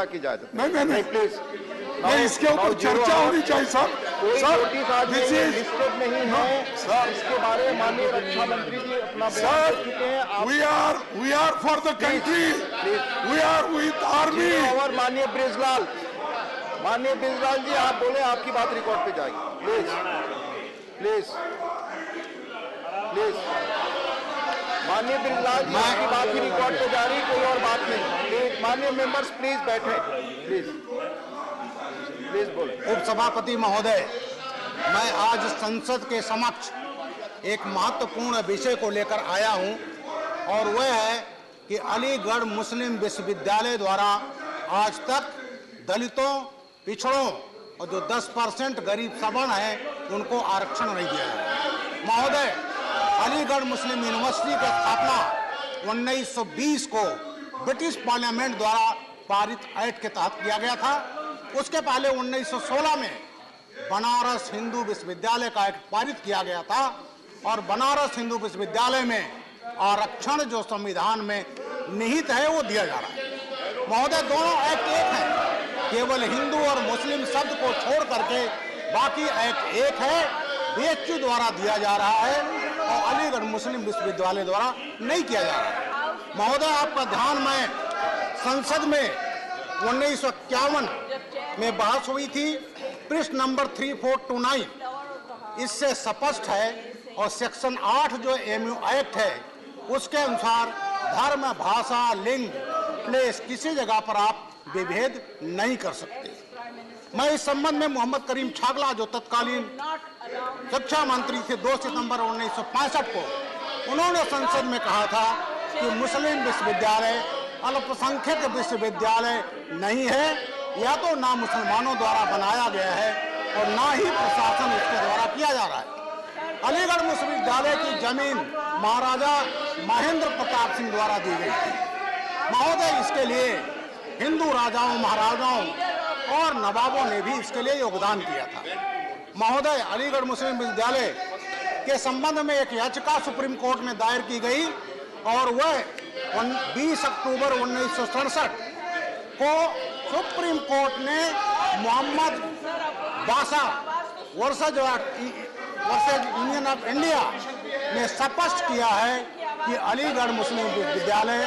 की इजाजत नहीं प्लीज नहीं, इसके ऊपर चर्चा होनी चाहिए सर। कोई नोटिस आज लिस्टेड नहीं है सर, इसके बारे में माननीय रक्षा मंत्री जी अपना बयान दे चुके हैं। We are for the country, we are with army. और माननीय ब्रिजलाल जी आप बोले, आपकी बात रिकॉर्ड पे जाएगी। प्लीज प्लीज प्लीज माननीय ब्रिजलाल जी आपकी बात ही रिकॉर्ड पे जा रही, कोई और बात नहीं। माननीय मेंबर्स प्लीज बैठे, प्लीज प्लीज बोले। उपसभापति महोदय, मैं आज संसद के समक्ष एक महत्वपूर्ण विषय को लेकर आया हूं और वह है कि अलीगढ़ मुस्लिम विश्वविद्यालय द्वारा आज तक दलितों, पिछड़ों और जो 10% गरीब सवर्ण हैं उनको आरक्षण नहीं दिया है। महोदय, अलीगढ़ मुस्लिम यूनिवर्सिटी की स्थापना 1920 को ब्रिटिश पार्लियामेंट द्वारा पारित एक्ट के तहत किया गया था। उसके पहले 1916 में बनारस हिंदू विश्वविद्यालय का एक्ट पारित किया गया था और बनारस हिंदू विश्वविद्यालय में आरक्षण जो संविधान में निहित है वो दिया जा रहा है। महोदय, दोनों एक्ट एक हैं, केवल हिंदू और मुस्लिम शब्द को छोड़ करके बाकी एक्ट एक है। बीएचयू द्वारा दिया जा रहा है और अलीगढ़ मुस्लिम विश्वविद्यालय द्वारा नहीं किया जा रहा है। महोदय, आपका ध्यान में संसद में 1951 में बहस हुई थी, पृष्ठ नंबर 3429, इससे स्पष्ट है और सेक्शन 8 जो एमयू एक्ट है उसके अनुसार धर्म, भाषा, लिंग, प्लेस किसी जगह पर आप विभेद नहीं कर सकते। मैं इस संबंध में मोहम्मद करीम छागला जो तत्कालीन शिक्षा मंत्री थे 2 सितंबर 1965 को, उन्होंने संसद में कहा था कि मुस्लिम विश्वविद्यालय अल्पसंख्यक विश्वविद्यालय नहीं है, या तो ना मुसलमानों द्वारा बनाया गया है और ना ही प्रशासन इसके द्वारा किया जा रहा है। अलीगढ़ विश्वविद्यालय की जमीन महाराजा महेंद्र प्रताप सिंह द्वारा दी गई थी। महोदय, इसके लिए हिंदू राजाओं, महाराजाओं और नवाबों ने भी इसके लिए योगदान किया था। महोदय, अलीगढ़ मुस्लिम विश्वविद्यालय के संबंध में एक याचिका सुप्रीम कोर्ट में दायर की गई और वह 20 अक्टूबर 1967 को सुप्रीम कोर्ट ने मोहम्मद बासा वर्सेज यूनियन ऑफ इंडिया ने स्पष्ट किया है कि अलीगढ़ मुस्लिम विश्वविद्यालय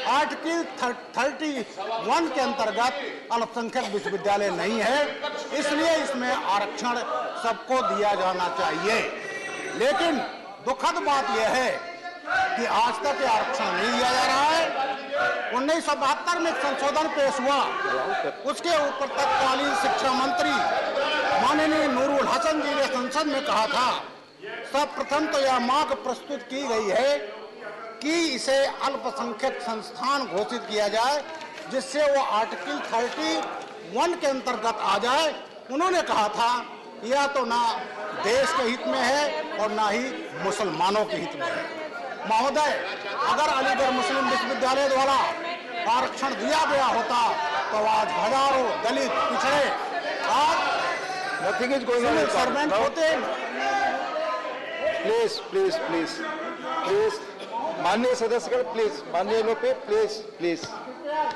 आर्टिकल 31 के अंतर्गत अल्पसंख्यक विश्वविद्यालय नहीं है, इसलिए इसमें आरक्षण सबको दिया जाना चाहिए। लेकिन दुखद बात यह है कि आज तक ये आरक्षण नहीं दिया जा रहा है। 1972 में संशोधन पेश हुआ, उसके ऊपर तत्कालीन शिक्षा मंत्री माननीय नूरुल हसन जी ने संसद में कहा था, सर्वप्रथम तो यह मांग प्रस्तुत की गई है कि इसे अल्पसंख्यक संस्थान घोषित किया जाए जिससे वो आर्टिकल 31 के अंतर्गत आ जाए। उन्होंने कहा था यह तो ना देश के हित में है और ना ही मुसलमानों के हित में है। महोदय, अगर अलीगढ़ मुस्लिम विश्वविद्यालय द्वारा आरक्षण दिया गया होता तो आज हजारों दलित, पिछड़े आज सर्वेंट होते। प्लीज प्लीज प्लीज प्लीज माननीय सदस्यगण, प्लीज माननीय लोग पे प्लीज प्लीज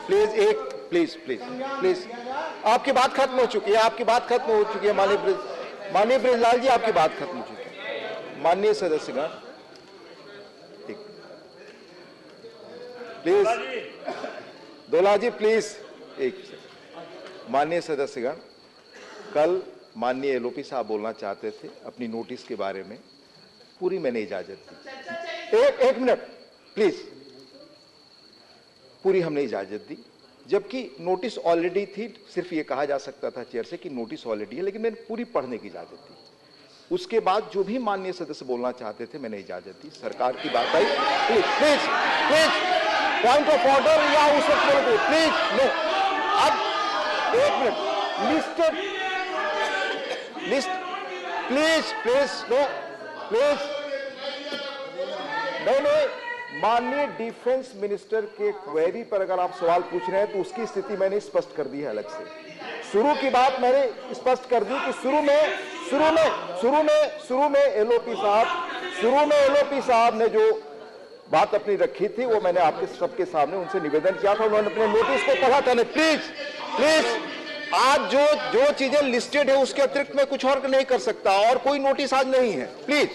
प्लीज एक प्लीज प्लीज प्लीज आपकी बात खत्म हो चुकी है, आपकी बात खत्म हो चुकी है। माननीय ब्रिजलाल जी, आपकी बात खत्म हो चुकी है। माननीय सदस्यगण प्लीज, दोला जी प्लीज एक। माननीय सदस्यगण, कल माननीय एलओपी साहब बोलना चाहते थे अपनी नोटिस के बारे में, पूरी मैंने इजाजत दी। एक मिनट प्लीज, पूरी हमने इजाजत दी, जबकि नोटिस ऑलरेडी थी। सिर्फ ये कहा जा सकता था चेयर से कि नोटिस ऑलरेडी है, लेकिन मैंने पूरी पढ़ने की इजाजत दी। उसके बाद जो भी माननीय सदस्य बोलना चाहते थे मैंने इजाजत दी। सरकार की बात आई, please please please point of order या उस वक्त बोलो प्लीज। नो, अब एक minute, listed list please please no please नहीं, माननीय डिफेंस मिनिस्टर के क्वेरी पर अगर आप सवाल पूछ रहे हैं तो उसकी स्थिति मैंने स्पष्ट कर दी है अलग से। शुरू की बात मैंने स्पष्ट कर दी कि शुरू में एलओपी साहब ने जो बात अपनी रखी थी, वो मैंने आपके सबके सामने उनसे निवेदन किया था, उन्होंने अपने नोटिस को पढ़ा था। प्लीज प्लीज, आज जो चीजें लिस्टेड है उसके अतिरिक्त मैं कुछ और नहीं कर सकता, और कोई नोटिस आज नहीं है। प्लीज,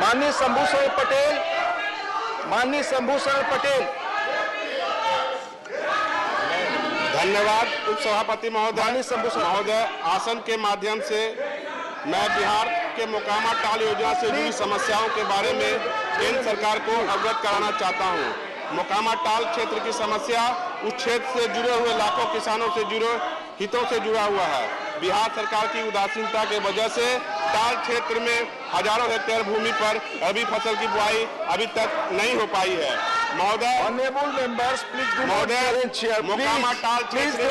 माननीय शंभू शरण पटेल। धन्यवाद उपसभापति महोदय। आसन के माध्यम से मैं बिहार के मोकामा टाल योजना से जुड़ी समस्याओं के बारे में केंद्र सरकार को अवगत कराना चाहता हूं। मोकामा टाल क्षेत्र की समस्या उस क्षेत्र से जुड़े हुए लाखों किसानों से जुड़े हितों से जुड़ा हुआ है। बिहार सरकार की उदासीनता के वजह से टाल क्षेत्र में हजारों हेक्टेयर भूमि पर रबी फसल की बुआई अभी तक नहीं हो पाई है। महोदय, मोकामा टाल क्षेत्र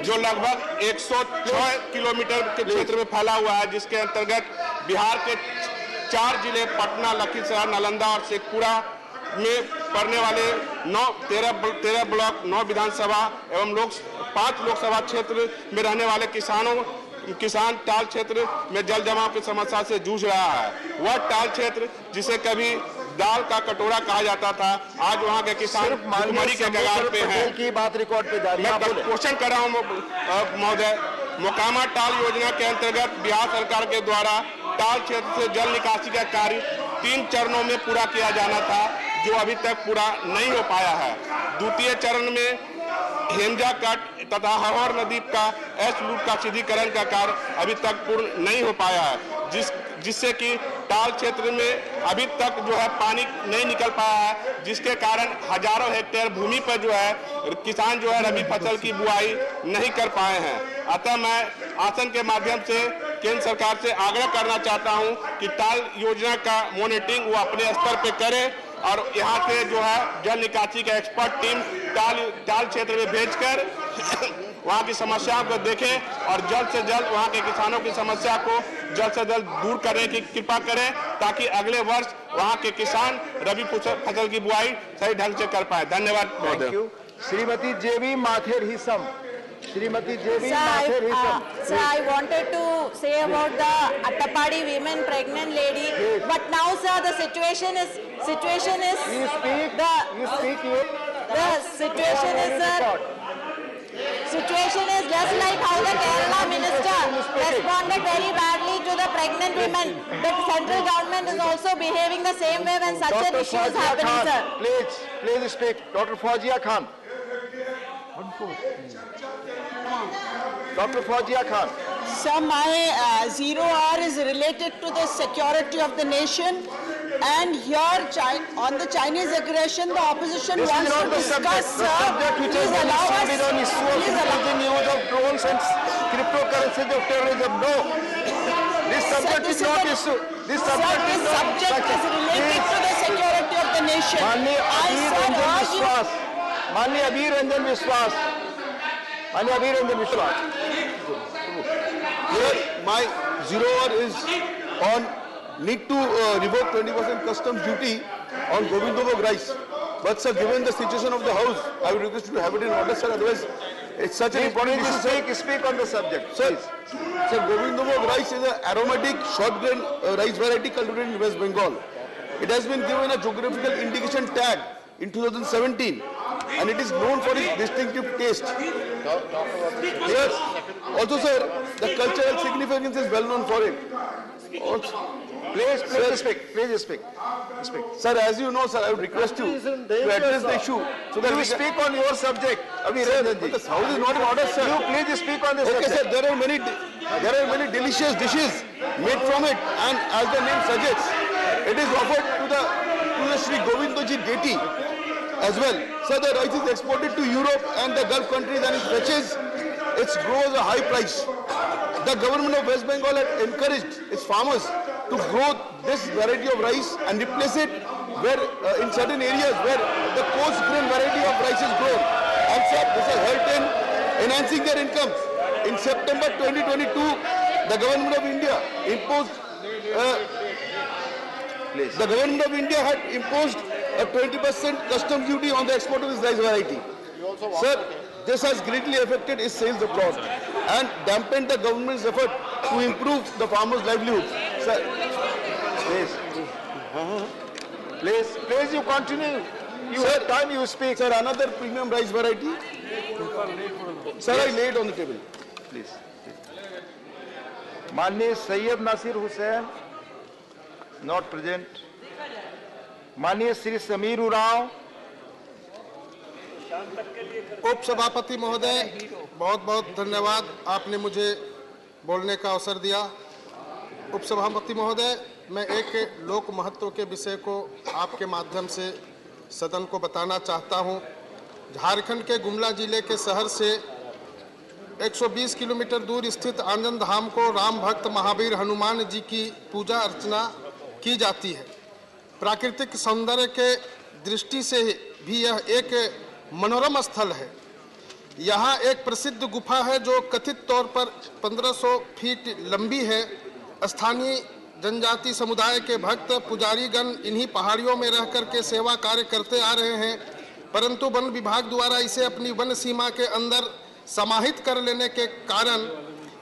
जो लगभग 106 किलोमीटर के क्षेत्र में फैला हुआ है, जिसके अंतर्गत बिहार के 4 जिले पटना, लखीसराय, नालंदा और शेखपुरा में पड़ने वाले 13 ब्लॉक, 9 विधानसभा एवं 5 लोकसभा क्षेत्र में रहने वाले किसान टाल क्षेत्र में जल जमाव की समस्या से जूझ रहा है। वह टाल क्षेत्र जिसे कभी दाल का कटोरा कहा जाता था, आज वहां के किसान भुखमरी के कगार पे हैं। की बात रिकॉर्ड पे जा रही है। मैं क्वेश्चन कर रहा हूं महोदय, मोकामा टाल योजना के अंतर्गत बिहार सरकार के द्वारा टाल क्षेत्र से जल निकासी का कार्य 3 चरणों में पूरा किया जाना था, जो अभी तक पूरा नहीं हो पाया है। द्वितीय चरण में हेमजा कट तथा हरहर नदी का एस लूप का सीधीकरण का कार्य अभी तक पूर्ण नहीं हो पाया है, जिससे कि टाल क्षेत्र में अभी तक जो है पानी नहीं निकल पाया है, जिसके कारण हजारों हेक्टेयर भूमि पर जो है किसान जो है रबी फसल की बुआई नहीं कर पाए हैं। अतः मैं आसन के माध्यम से केंद्र सरकार से आग्रह करना चाहता हूं कि टाल योजना का मॉनिटरिंग वो अपने स्तर पे करे और यहाँ से जो है जल निकासी का एक्सपर्ट टीम टाल क्षेत्र में भेजकर वहाँ की समस्याओं को देखें और जल्द से जल्द वहाँ के किसानों की समस्या को जल्द से जल्द दूर करने की कृपा करें, ताकि अगले वर्ष वहाँ के किसान रबी फसल की बुआई सही ढंग से कर पाए। धन्यवाद महोदय। श्रीमती जेबी माथेर हिसम। Sir, I wanted to say about the Attapadi women pregnant lady, but now, sir, the situation is situation is just like how the Kerala minister responded very badly to the pregnant women. The central government is also behaving the same way when such an issue is happening, sir. Please speak. Dr. Fawzia Khan. Dr. Fawzia Khan. Sir, my 0R is related to the security of the nation, and here on the Chinese aggression, the opposition This wants is not to the discuss, subject. The sir. subject which Please has been allow issued us. on issue of Please allow the news of drones and cryptocurrencies of terrorism. No. This subject is not issue. This subject is not subject is related to the security of the nation. माननीय अबीर रंजन विश्वास Here, my 0R is on need to revoke 20% customs duty on Govindobog rice. But sir, given the situation of the house, I would request you to have it in order, sir. Otherwise, it's such an important issue, sir. Speak on the subject, Sir, Govindobog rice is an aromatic short grain rice variety cultivated in West Bengal. It has been given a geographical indication tag in 2017, and it is known for its distinctive taste. Yes. Also, sir, the cultural significance is well known for it. Also, Please speak. sir, as you know, sir, I would request you to address the issue so that You speak on your subject, Abir Ranjan ji. But the house is not in order, sir. You please speak on this Okay, subject. sir, there are many delicious dishes made from it, and as the name suggests, it is offered to the Sri Govindoji deity as well. Sir, the rice is exported to Europe and the Gulf countries, and it fetches its growers a high price. The government of West Bengal had encouraged its farmers to grow this variety of rice and replace it where in certain areas where the coarse grain variety of rice is grown. And sir, this has helped in enhancing their incomes. In September 2022, the government of India had imposed a 20% customs duty on the export of this rice variety. Sir, this has greatly affected its sales abroad and dampened the government's effort to improve the farmers' livelihoods. Sir, Please, you continue. You have time, you speak. Sir, another premium rice variety. Sir, I laid on the table. Please. माननीय Syed Nasir Hussain, not present. माननीय श्री समीर उरांव. उपसभापति महोदय, बहुत बहुत धन्यवाद, आपने मुझे बोलने का अवसर दिया। उपसभापति महोदय, मैं एक लोक महत्व के विषय को आपके माध्यम से सदन को बताना चाहता हूं। झारखंड के गुमला जिले के शहर से 120 किलोमीटर दूर स्थित आनंद धाम को राम भक्त महावीर हनुमान जी की पूजा अर्चना की जाती है। प्राकृतिक सौंदर्य के दृष्टि से भी यह एक मनोरम स्थल है। यहाँ एक प्रसिद्ध गुफा है जो कथित तौर पर 1500 फीट लंबी है। स्थानीय जनजाति समुदाय के भक्त पुजारीगण इन्हीं पहाड़ियों में रहकर के सेवा कार्य करते आ रहे हैं, परंतु वन विभाग द्वारा इसे अपनी वन सीमा के अंदर समाहित कर लेने के कारण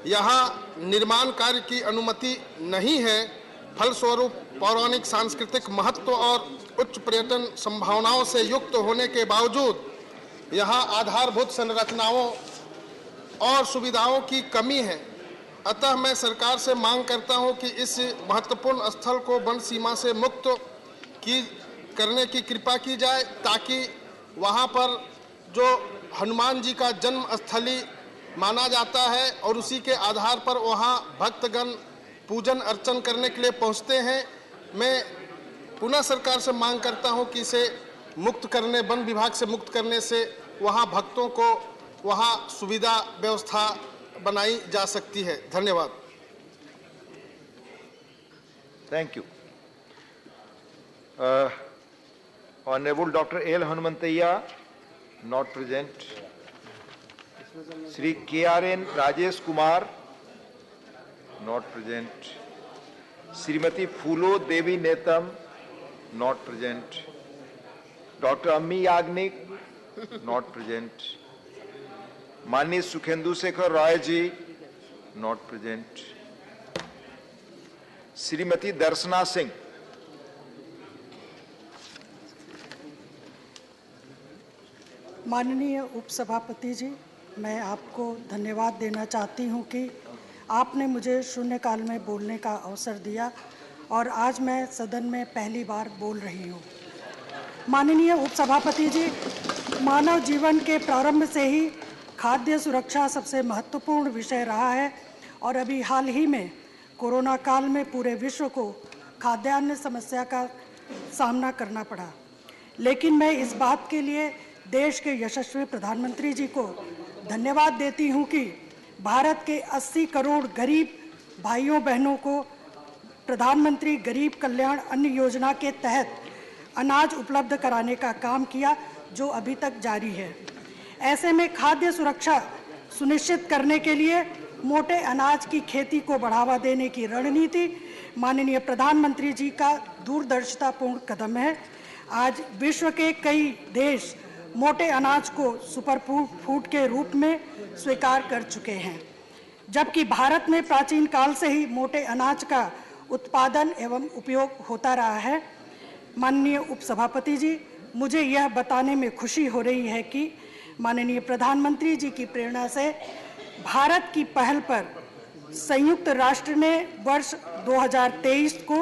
यहाँ निर्माण कार्य की अनुमति नहीं है। फलस्वरूप पौराणिक सांस्कृतिक महत्व और उच्च पर्यटन संभावनाओं से युक्त होने के बावजूद यहाँ आधारभूत संरचनाओं और सुविधाओं की कमी है। अतः मैं सरकार से मांग करता हूं कि इस महत्वपूर्ण स्थल को वन सीमा से मुक्त करने की कृपा की जाए, ताकि वहां पर जो हनुमान जी का जन्म स्थली माना जाता है और उसी के आधार पर वहां भक्तगण पूजन अर्चन करने के लिए पहुंचते हैं। मैं पुनः सरकार से मांग करता हूं कि इसे मुक्त करने, वन विभाग से मुक्त करने से वहां भक्तों को वहां सुविधा व्यवस्था बनाई जा सकती है। धन्यवाद। Thank you. Honourable doctor L Hanumanthaiah, not present. Shri KRN Rajesh Kumar, not present. Shrimati फूलो देवी नेतम, नॉट प्रेजेंट. डॉक्टर अम्मी याग्निक, नॉट प्रेजेंट. माननीय सुखेंदु शेखर राय जी, नॉट प्रेजेंट. श्रीमती दर्शना सिंह. माननीय उपसभापति जी, मैं आपको धन्यवाद देना चाहती हूं कि आपने मुझे शून्यकाल में बोलने का अवसर दिया और आज मैं सदन में पहली बार बोल रही हूं। माननीय उपसभापति जी, मानव जीवन के प्रारंभ से ही खाद्य सुरक्षा सबसे महत्वपूर्ण विषय रहा है और अभी हाल ही में कोरोना काल में पूरे विश्व को खाद्यान्न समस्या का सामना करना पड़ा। लेकिन मैं इस बात के लिए देश के यशस्वी प्रधानमंत्री जी को धन्यवाद देती हूं कि भारत के 80 करोड़ गरीब भाइयों बहनों को प्रधानमंत्री गरीब कल्याण अन्न योजना के तहत अनाज उपलब्ध कराने का काम किया, जो अभी तक जारी है। ऐसे में खाद्य सुरक्षा सुनिश्चित करने के लिए मोटे अनाज की खेती को बढ़ावा देने की रणनीति माननीय प्रधानमंत्री जी का दूरदर्शितापूर्ण कदम है। आज विश्व के कई देश मोटे अनाज को सुपर फूड के रूप में स्वीकार कर चुके हैं, जबकि भारत में प्राचीन काल से ही मोटे अनाज का उत्पादन एवं उपयोग होता रहा है। माननीय उपसभापति जी, मुझे यह बताने में खुशी हो रही है कि माननीय प्रधानमंत्री जी की प्रेरणा से भारत की पहल पर संयुक्त राष्ट्र ने वर्ष 2023 को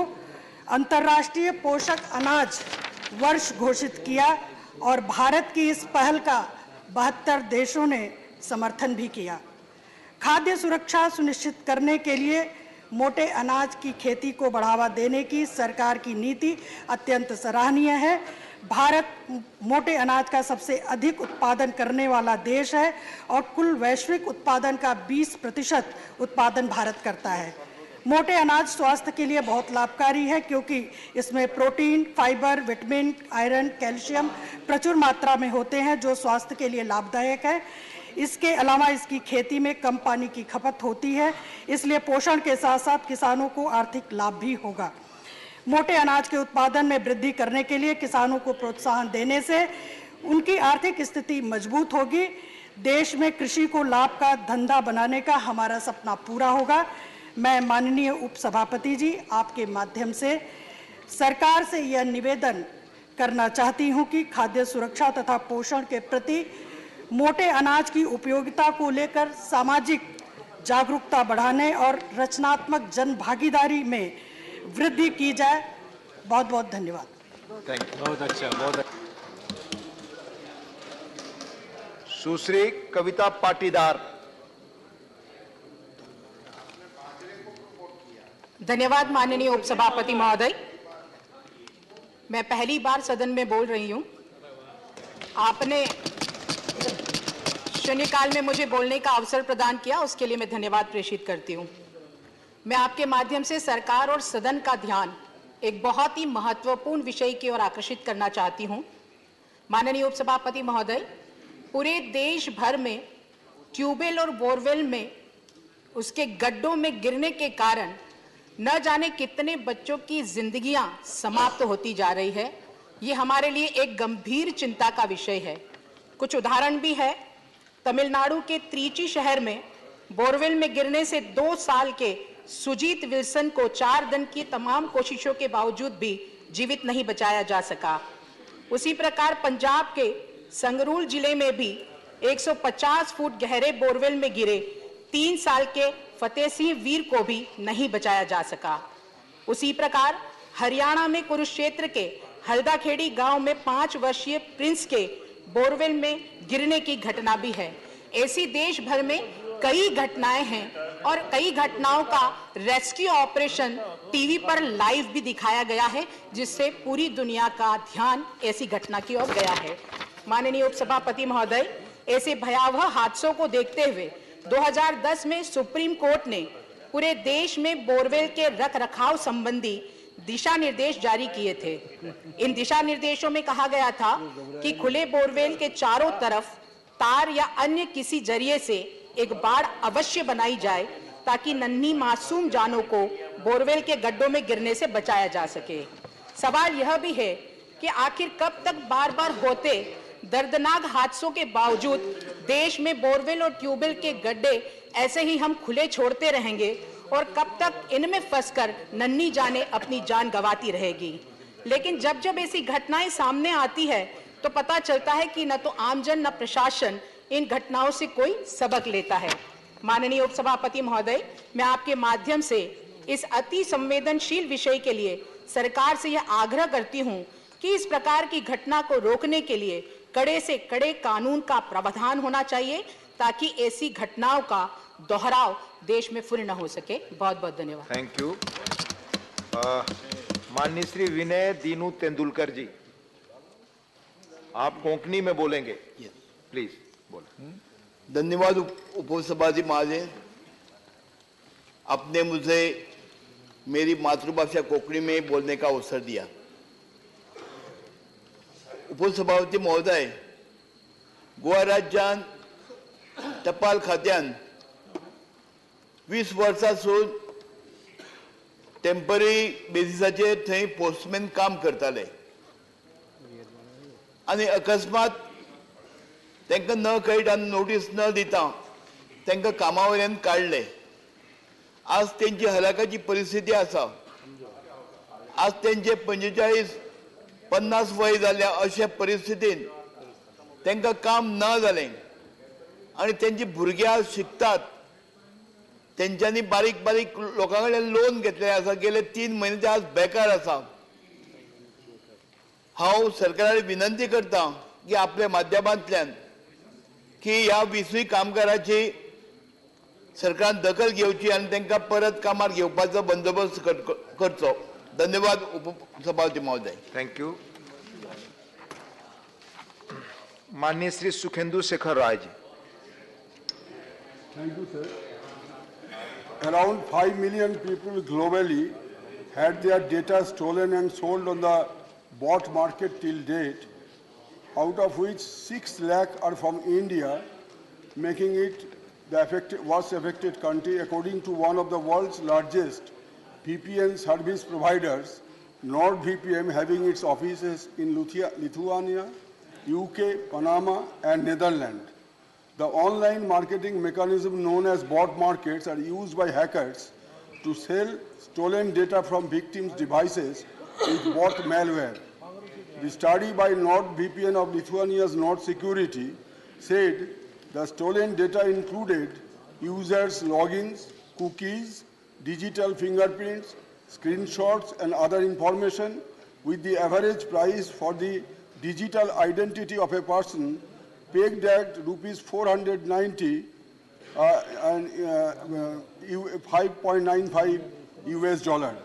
अंतर्राष्ट्रीय पोषक अनाज वर्ष घोषित किया और भारत की इस पहल का 72 देशों ने समर्थन भी किया। खाद्य सुरक्षा सुनिश्चित करने के लिए मोटे अनाज की खेती को बढ़ावा देने की सरकार की नीति अत्यंत सराहनीय है। भारत मोटे अनाज का सबसे अधिक उत्पादन करने वाला देश है और कुल वैश्विक उत्पादन का 20% उत्पादन भारत करता है। मोटे अनाज स्वास्थ्य के लिए बहुत लाभकारी है क्योंकि इसमें protein, fibre, vitamin, iron, calcium प्रचुर मात्रा में होते हैं, जो स्वास्थ्य के लिए लाभदायक है। इसके अलावा इसकी खेती में कम पानी की खपत होती है, इसलिए पोषण के साथ साथ किसानों को आर्थिक लाभ भी होगा। मोटे अनाज के उत्पादन में वृद्धि करने के लिए किसानों को प्रोत्साहन देने से उनकी आर्थिक स्थिति मजबूत होगी। देश में कृषि को लाभ का धंधा बनाने का हमारा सपना पूरा होगा। मैं माननीय उपसभापति जी, आपके माध्यम से सरकार से यह निवेदन करना चाहती हूं कि खाद्य सुरक्षा तथा पोषण के प्रति मोटे अनाज की उपयोगिता को लेकर सामाजिक जागरूकता बढ़ाने और रचनात्मक जन भागीदारी में वृद्धि की जाए। बहुत बहुत धन्यवाद। Thank you. बहुत अच्छा, बहुत अच्छा। सुश्री कविता पाटीदार। धन्यवाद माननीय उपसभापति महोदय। मैं पहली बार सदन में बोल रही हूं। आपने शून्यकाल में मुझे बोलने का अवसर प्रदान किया, उसके लिए मैं धन्यवाद प्रेषित करती हूं। मैं आपके माध्यम से सरकार और सदन का ध्यान एक बहुत ही महत्वपूर्ण विषय की ओर आकर्षित करना चाहती हूं। माननीय उपसभापति महोदय, पूरे देश भर में ट्यूबवेल और बोरवेल में उसके गड्ढों में गिरने के कारण न जाने कितने बच्चों की जिंदगियां समाप्त होती जा रही है। ये हमारे लिए एक गंभीर चिंता का विषय है। कुछ उदाहरण भी है। तमिलनाडु के त्रिची शहर में बोरवेल में गिरने से 2 साल के सुजीत विल्सन को 4 दिन की तमाम कोशिशों के बावजूद भी जीवित नहीं बचाया जा सका। उसी प्रकार पंजाब के संगरूर जिले में भी 150 फुट गहरे बोरवेल में गिरे 3 साल के फतेह सिंह वीर को भी नहीं बचाया जा सका। उसी प्रकार हरियाणा में कुरुक्षेत्र के हल्दाखेड़ी गांव में 5 वर्षीय प्रिंस के बोरवेल में गिरने की घटना भी है। ऐसी देश भर में कई घटनाएं हैं और कई घटनाओं का रेस्क्यू ऑपरेशन टीवी पर लाइव भी दिखाया गया है, जिससे पूरी दुनिया का ध्यान ऐसी घटना की ओर गया है। माननीय उपसभापति महोदय, ऐसे भयावह हादसों को देखते हुए 2010 में सुप्रीम कोर्ट ने पूरे देश में बोरवेल के रखरखाव संबंधी दिशा निर्देश जारी किए थे। इन दिशा निर्देशों में कहा गया था कि खुले बोरवेल के चारों तरफ तार या अन्य किसी जरिए से एक बाड़ अवश्य बनाई जाए, ताकि नन्ही मासूम जानों को बोरवेल के गड्ढों में गिरने से बचाया जा सके। सवाल यह भी है कि आखिर कब तक बार बार होते दर्दनाक हादसों के बावजूद देश में बोरवेल और ट्यूबवेल के गड्ढे ऐसे ही हम खुले छोड़ते रहेंगे और कब तक इनमें फंसकर नन्ही जानें अपनी जान गंवाती रहेगी। लेकिन जब जब ऐसी घटनाएं सामने आती है तो पता चलता है कि न तो आमजन न प्रशासन इन घटनाओं से कोई सबक लेता है। माननीय उपसभापति महोदय, मैं आपके माध्यम से इस अति संवेदनशील विषय के लिए सरकार से यह आग्रह करती हूं कि इस प्रकार की घटना को रोकने के लिए कड़े से कड़े कानून का प्रावधान होना चाहिए, ताकि ऐसी घटनाओं का दोहराव देश में फिर न हो सके। बहुत बहुत धन्यवाद। Thank you. माननीय श्री विनय दीनू तेंदुलकर जी, आप कोंकणी में बोलेंगे, प्लीज बोले। धन्यवाद उपसभापति महोदय, आपने मुझे मेरी मातृभाषा कोंकणी में बोलने का अवसर दिया। उपसभापती महोदय, गोवा राज्यान टपाल खात्यान 20 वर्सांसून टेम्पररी बेसिसाचेर थंय पोस्टमॅन काम करताले आनी अकस्मात तांकां न कळटा नोटीस न दिता तांकां कामा वयल्यान काडले। आज तेंची हलाकाची परिस्थिती आसा। आज तेंचे 45-50 वय जाल्या अशा परिस्थितीन तांकां काम न जालें आनी तेंची भुरग्यां शिकतात। तेंच्यांनी बारीक बारीक लोकां कडल्यान लोन घेतलेलें आसा, गेले 3 म्हयने ते आज बेकार आसा। हांव सरकाराक विनंती करता की आपल्या माध्यमांतल्यान की ह्या 20 कामगारांची सरकारान दखल घेवची आनी तांकां परत कामार घेवपाचो बंदोबस्त करचो। धन्यवाद उपसभापती महोदय। Thank you. माननीय Shri Sukhendu Shekhar Rai ji. Thank you, sir. Around 5 million people globally had their data stolen and sold on the bot market till date, out of which 6 lakh are from India, making it the worst affected country according to one of the world's largest VPN service providers, NordVPN, having its offices in Lithuania, UK, Panama, and Netherlands. The online marketing mechanism known as bot markets are used by hackers to sell stolen data from victims' devices with bot malware. The study by NordVPN of Lithuania's Nord Security said the stolen data included users' logins, cookies, digital fingerprints, screenshots, and other information, with the average price for the digital identity of a person pegged at rupees 490 and 5.95 US dollar.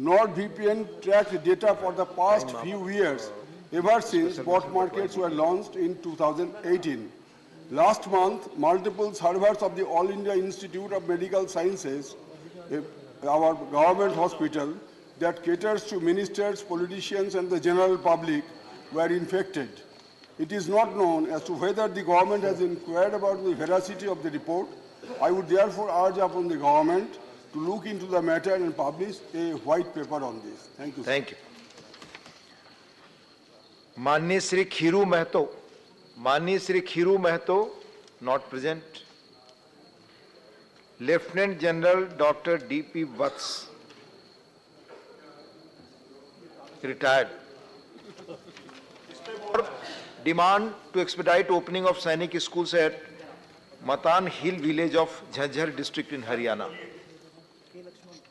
NordVPN tracked data for the past few years, ever since bot markets were launched in 2018. Last month, multiple servers of the All India Institute of Medical Sciences, our government hospital that caters to ministers, politicians, and the general public, were infected. It is not known as to whether the government has inquired about the veracity of the report. I would therefore urge upon the government to look into the matter and publish a white paper on this. Thank you. Thank you. माननीय Shri खीरू Mahato, not present. Lieutenant General Dr. D.P. Vats, retired. Demand to expedite opening of Sainik schools at Matan Hill village of Jhajjar district in Haryana.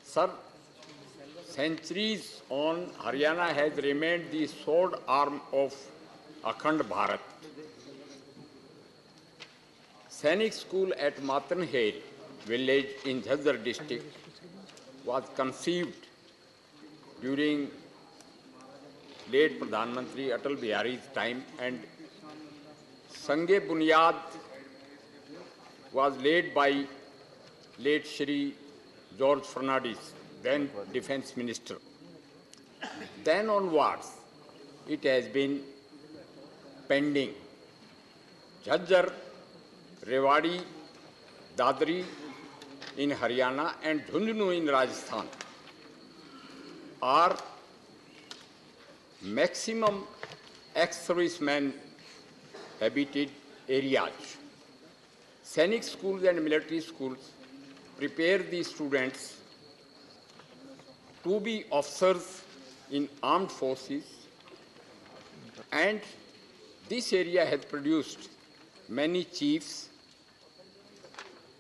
Sir, centuries on, Haryana has remained the sword arm of Akhand Bharat. Sainik school at Matan Hill village in Jhajjar district was conceived during late Pradhan Mantri Atal Bihari's time, and Sange Bunyad was laid by late Shri George Fernandes, then Defence Minister. Then onwards, it has been pending. Jhajjar, Rewari, Dadri in Haryana and Jhunjhunu in Rajasthan are maximum ex-servicemen habited areas. Sainik schools and military schools prepare the students to be officers in armed forces, and this area has produced many chiefs.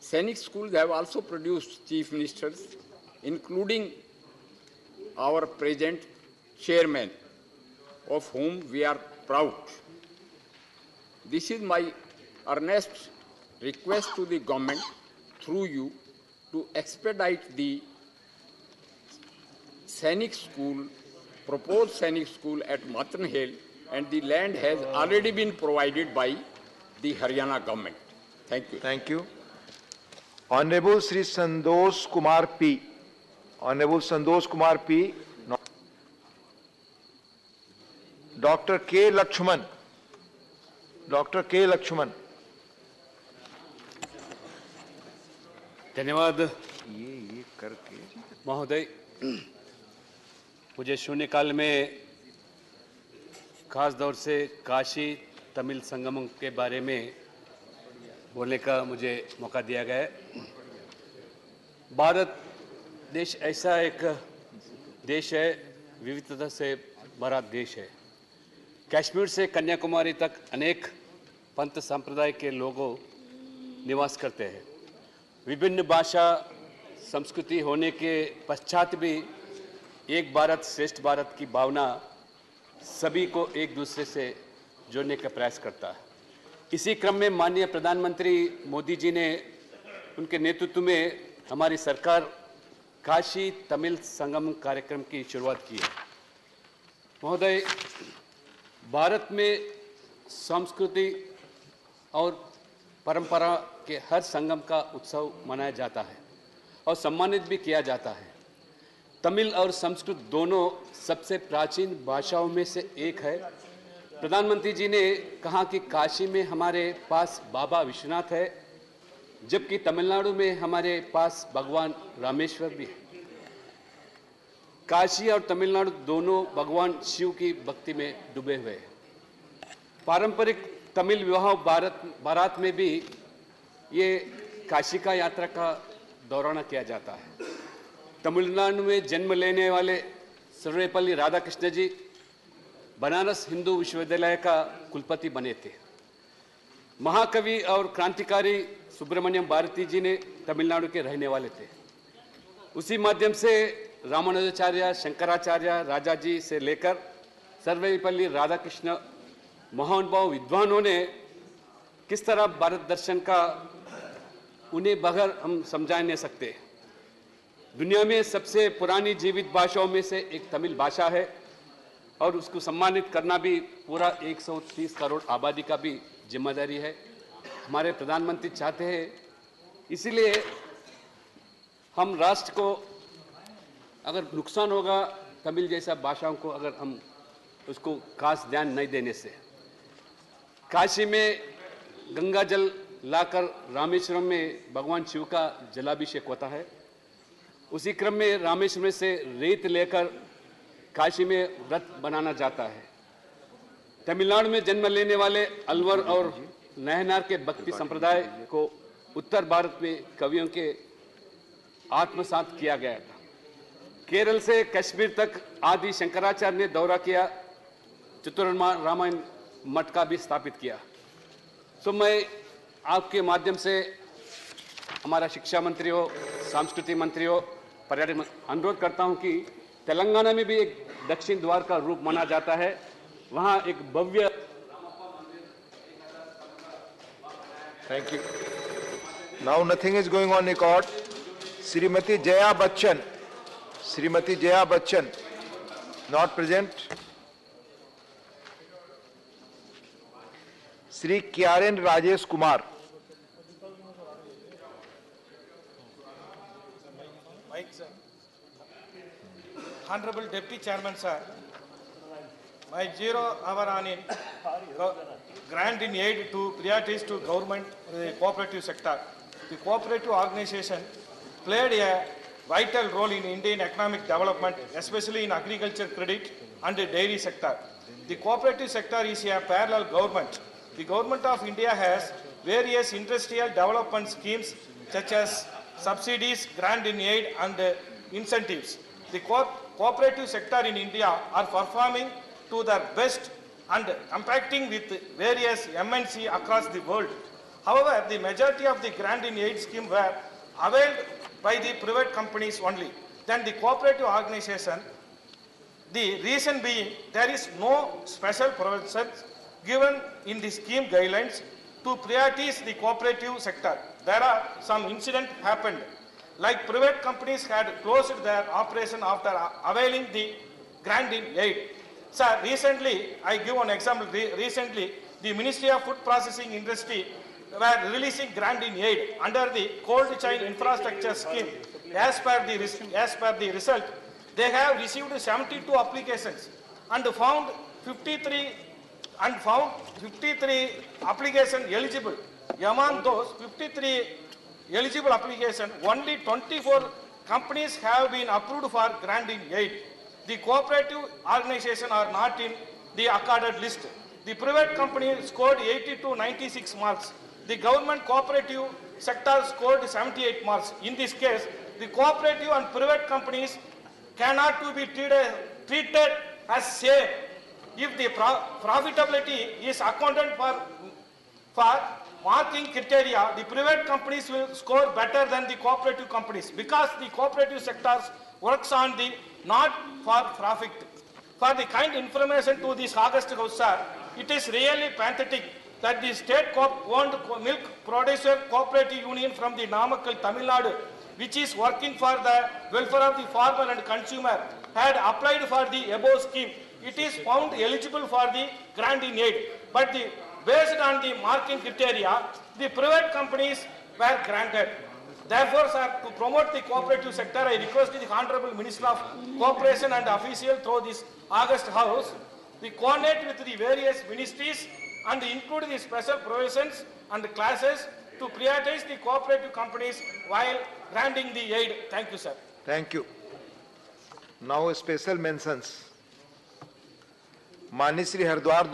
Sainik schools have also produced chief ministers, including our present chairman, of whom we are proud. This is my earnest request to the government, through you, to expedite the Sainik school, proposed Sainik school at Matan Hill, and the land has already been provided by the Haryana government. Thank you. Thank you. Honorable Sri Santosh Kumar P. Honorable Santosh Kumar P. Dr. K. Lakshman. Dr. K. Lakshman. धन्यवाद महोदय। मुझे शून्यकाल में खास तौर से काशी तमिल संगम के बारे में बोलने का मुझे मौका दिया गया है। भारत देश ऐसा एक देश है, विविधता से भरा देश है। कश्मीर से कन्याकुमारी तक अनेक पंथ संप्रदाय के लोगों निवास करते हैं। विभिन्न भाषा संस्कृति होने के पश्चात भी एक भारत श्रेष्ठ भारत की भावना सभी को एक दूसरे से जोड़ने का प्रयास करता है। इसी क्रम में माननीय प्रधानमंत्री मोदी जी ने उनके नेतृत्व में हमारी सरकार काशी तमिल संगम कार्यक्रम की शुरुआत की है। महोदय, भारत में संस्कृति और परंपरा के हर संगम का उत्सव मनाया जाता है और सम्मानित भी किया जाता है। तमिल और संस्कृत दोनों सबसे प्राचीन भाषाओं में से एक है। प्रधानमंत्री जी ने कहा कि काशी में हमारे पास बाबा विश्वनाथ है, जबकि तमिलनाडु में हमारे पास भगवान रामेश्वर भी है। काशी और तमिलनाडु दोनों भगवान शिव की भक्ति में डूबे हुए हैं। पारंपरिक तमिल विवाह बारात में भी ये काशी का यात्रा का दौराना किया जाता है। तमिलनाडु में जन्म लेने वाले सर्वेपल्ली राधाकृष्ण जी बनारस हिंदू विश्वविद्यालय का कुलपति बने थे। महाकवि और क्रांतिकारी सुब्रमण्यम भारती जी ने तमिलनाडु के रहने वाले थे। उसी माध्यम से रामानुजाचार्य, शंकराचार्य, राजाजी से लेकर सर्वेपल्ली राधाकृष्ण महानुभाव विद्वानों ने किस तरह भारत दर्शन का उन्हें बगैर हम समझा नहीं सकते। दुनिया में सबसे पुरानी जीवित भाषाओं में से एक तमिल भाषा है और उसको सम्मानित करना भी पूरा 130 करोड़ आबादी का भी जिम्मेदारी है। हमारे प्रधानमंत्री चाहते हैं, इसीलिए हम राष्ट्र को अगर नुकसान होगा तमिल जैसा भाषाओं को अगर हम उसको खास ध्यान नहीं देने से। काशी में गंगा जल लाकर रामेश्वरम में भगवान शिव का जलाभिषेक होता है। उसी क्रम में रामेश्वरम से रेत लेकर काशी में व्रत बनाना जाता है। तमिलनाडु में जन्म लेने वाले अलवर और नयनार के भक्ति संप्रदाय को उत्तर भारत में कवियों के आत्मसात किया गया था। केरल से कश्मीर तक आदि शंकराचार्य ने दौरा किया, चतुरामायण मठ का भी स्थापित किया। तो मैं आपके माध्यम से हमारा शिक्षा मंत्री हो, सांस्कृतिक मंत्री हो, पर्यटन अनुरोध करता हूं कि तेलंगाना में भी एक दक्षिण द्वार का रूप माना जाता है। वहां एक भव्य Thank you. Now nothing is going on record. Srimati Jaya Bachchan, not present. Sri Kyaren Rajesh Kumar. Mike, sir. Honorable Deputy Chairman, sir. My 0 hour on in grant in aid to priorities to government cooperative sector. The cooperative organization played a vital role in Indian economic development, especially in agriculture credit and the dairy sector. The cooperative sector is a parallel government. The government of India has various industrial development schemes such as subsidies, grant in aid and incentives. The cooperative sector in India are performing to their best and competing with various MNC across the world. However, the majority of the grant in aid scheme were availed by the private companies only. Then the cooperative organization, the reason being there is no special provisions given in the scheme guidelines to prioritize the cooperative sector. There are some incidents happened, like private companies had closed their operation after availing the grant in aid. Sir, recently, I give an example, recently the Ministry of Food Processing Industry were releasing grant in aid under the cold chain infrastructure scheme. As per the result, they have received 72 applications and found 53 applications eligible. Among those 53 eligible applications, only 24 companies have been approved for grant in aid. The cooperative organizations are not in the accorded list. The private company scored 80 to 96 marks. The government cooperative sector scored 78 marks. In this case, the cooperative and private companies cannot to be treated as same. If the profitability is accounted for marking criteria, the private companies will score better than the cooperative companies because the cooperative sectors works on the not for profit. For the kind information to this August House, sir, it is really pathetic that the state-owned milk producer cooperative union from the Namakkal, Tamil Nadu, which is working for the welfare of the farmer and consumer, had applied for the above scheme. It is found eligible for the grant in aid, but based on the marking criteria, the private companies were granted. Therefore, sir, to promote the cooperative sector, I request the Honorable Minister of Cooperation and Official through this August House, we coordinate with the various ministries and include the special provisions and classes to prioritize the cooperative companies while granting the aid. Thank you, sir. Thank you. Now special mentions. Mani Shri Hardwar